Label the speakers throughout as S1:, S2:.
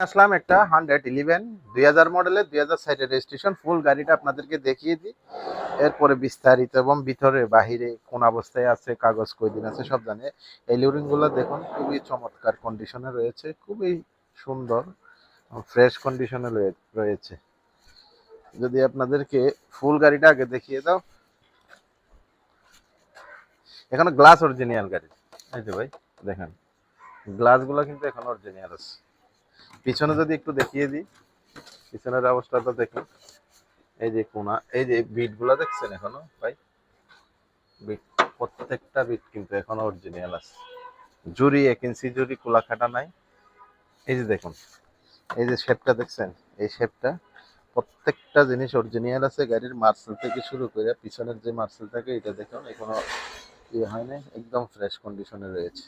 S1: আসলাম একটা 111 2000 মডেলের 2000 সাইডের রেজিস্ট্রেশন ফুল গাড়িটা আপনাদেরকে দেখিয়ে দিই। এরপরে বিস্তারিত এবং ভিতরে বাহিরে কোন অবস্থায় আছে, কাগজ কয়দিন আছে সব জানে। এই লুরিং গুলো দেখুন খুবই চমৎকার কন্ডিশনে রয়েছে, খুবই সুন্দর ফ্রেশ কন্ডিশনে রয়েছে। যদি আপনাদেরকে ফুল গাড়িটা আগে দেখিয়ে দাও, এখানে গ্লাস অরিজিনাল গাড়ি। এই যে ভাই দেখেন গ্লাস গুলো কিন্তু এখন অরিজিনাল আছে। পিছনে যদি একটু দেখিয়ে দিই, পিছনের অবস্থাটা দেখুন। এই যে কোনা, এই যে বিট গুলা দেখছেন এখনো ভাই, বিট প্রত্যেকটা বিট কিন্তু এখনো অরিজিনাল আছে। জুরি 1 ইঞ্চি জুরি কুলা খাটা নাই। এই যে দেখুন, এই যে শেপটা দেখছেন, এই শেপটা প্রত্যেকটা জিনিস অরিজিনাল আছে। গাড়ির মার্সেল থেকে শুরু করে পিছনের যে মার্সেল থাকে এটা দেখুন এখনো ইয়ে হয় নাই, একদম ফ্রেশ কন্ডিশনে রয়েছে।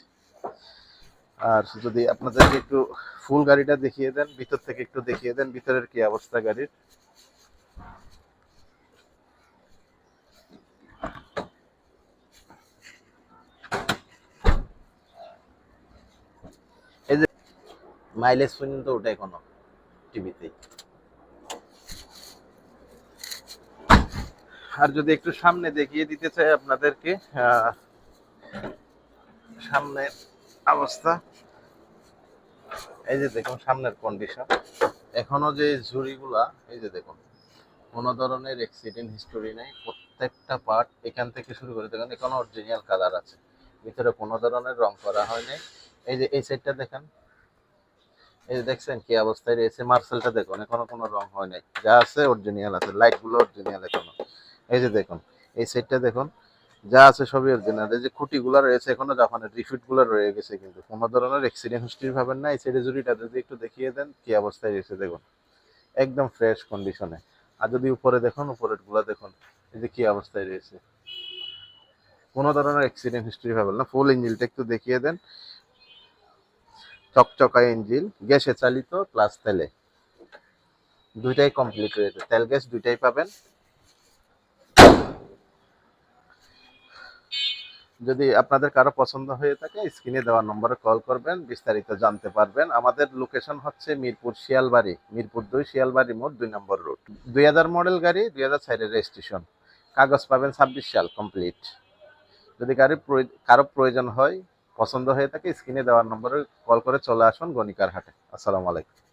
S1: আর যদি আপনাদেরকে একটু ফুল গাড়িটা দেখিয়ে দেন, ভিতর থেকে একটু দেখিয়ে দেন ভিতরের কি অবস্থা গাড়ির। এই যে মাইলেজ পর্যন্ত ওটা এখনো টিভিতে। আর যদি একটু সামনে দেখিয়ে দিতে চাই আপনাদেরকে, সামনের অবস্থা এই যে দেখুন, সামনের কন্ডিশন এখনো যে ঝুড়িগুলা, এই যে দেখুন কোনো ধরনের অ্যাক্সিডেন্ট হিস্টোরি নেই। প্রত্যেকটা পার্ট এখান থেকে শুরু করে দেখুন এখনো অরিজিনাল কালার আছে, ভিতরে কোনো ধরনের রং করা হয়নি। এই যে এই সাইডটা দেখেন, এই যে দেখছেন কি অবস্থায় রয়েছে। মার্সেলটা দেখুন এখনো কোনো রং হয় নাই, যা আছে অরিজিনাল আছে, লাইট গুলো অরিজিনাল এখনো। এই যে দেখুন এই সাইডটা দেখুন, যা আছে সবই অরিজিনাল। এই যে খুঁটিগুলো রয়েছে এখনো জাপানের রিফিট গুলো রয়ে গেছে, কিন্তু কোনো ধরনের অ্যাক্সিডেন্ট হিস্ট্রি পাবেন না। এই সাইডে জুড়িটা যদি একটু দেখিয়ে দেন কি অবস্থায় রয়েছে দেখুন, একদম ফ্রেশ কন্ডিশনে। আর যদি উপরে দেখুন, উপরের গুলা দেখুন এই যে কি অবস্থায় রয়েছে, কোনো ধরনের অ্যাক্সিডেন্ট হিস্ট্রি পাবেন না। ফুল ইঞ্জিনটা একটু দেখিয়ে দেন, চকচকা ইঞ্জিন, গ্যাসে চালিত প্লাস তেলে, দুইটাই কমপ্লিট রয়েছে, তেল গ্যাস দুইটাই পাবেন। যদি আপনাদের কারো পছন্দ হয়ে থাকে স্ক্রিনে দেওয়া নম্বরে কল করবেন, বিস্তারিত জানতে পারবেন। আমাদের লোকেশন হচ্ছে মিরপুর শিয়ালবাড়ি, মিরপুর 2 শিয়ালবাড়ি মোড় 2 নম্বর রোড। 2000 মডেল গাড়ি, 2000 সাইডের রেজিস্ট্রেশন, কাগজ পাবেন 26 সাল কমপ্লিট। যদি কারো প্রয়োজন হয়, পছন্দ হয়ে থাকে স্ক্রিনে দেওয়ার নম্বরে কল করে চলে আসুন গণিকার হাটে। আসসালামু আলাইকুম।